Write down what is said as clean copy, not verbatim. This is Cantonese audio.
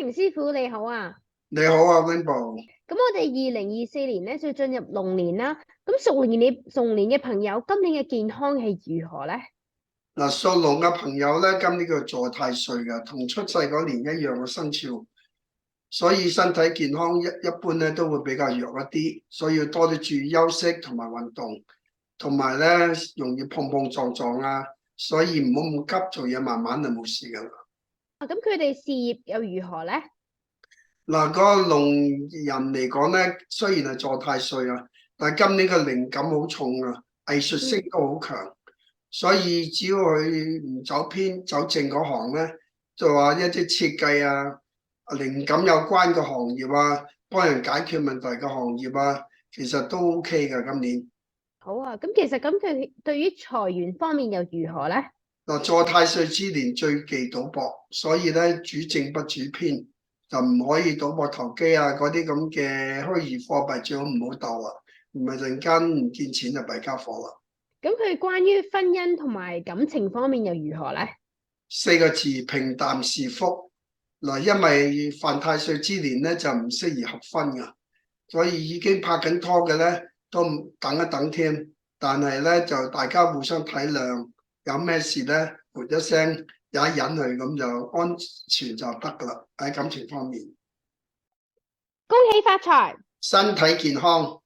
明師傅你好啊，你好啊，Rainbow。咁我哋2024年咧就進入龍年啦。咁屬龍年嘅朋友，今年嘅健康係如何咧？嗱，屬龍嘅朋友咧，今年叫坐太歲嘅，同出世嗰年一樣嘅生肖，所以身體健康一般咧都會比較弱一啲，所以要多啲注意休息同埋運動，同埋咧容易碰碰撞撞啊，所以唔好咁急做嘢，慢慢就冇事噶啦。啊，咁佢哋事業又如何咧？嗱，個龍人嚟講咧，雖然係坐太歲啊，但係今年嘅靈感好重啊，藝術性嗯，都好強。所以只要佢唔走偏走正嗰行咧，就話一啲設計啊、靈感有關嘅行業啊，幫人解決問題嘅行業啊，其實都 OK 㗎。今年好啊，咁其實咁佢對於財源方面又如何咧？嗱，坐太歲之年最忌賭博，所以咧主正不主偏，就唔可以賭博投機啊，嗰啲咁嘅虛擬貨幣最好唔好鬥啊，唔係陣間唔見錢就弊家伙啦。咁佢關於婚姻同埋感情方面又如何咧？四個字平淡是福。嗱，因為犯太歲之年咧就唔適宜合婚噶，所以已經拍緊拖嘅咧都等一等添。但係咧就大家互相體諒，有咩事咧噗一聲忍一忍佢，咁就安全就得噶啦。喺感情方面，恭喜發財！身體健康。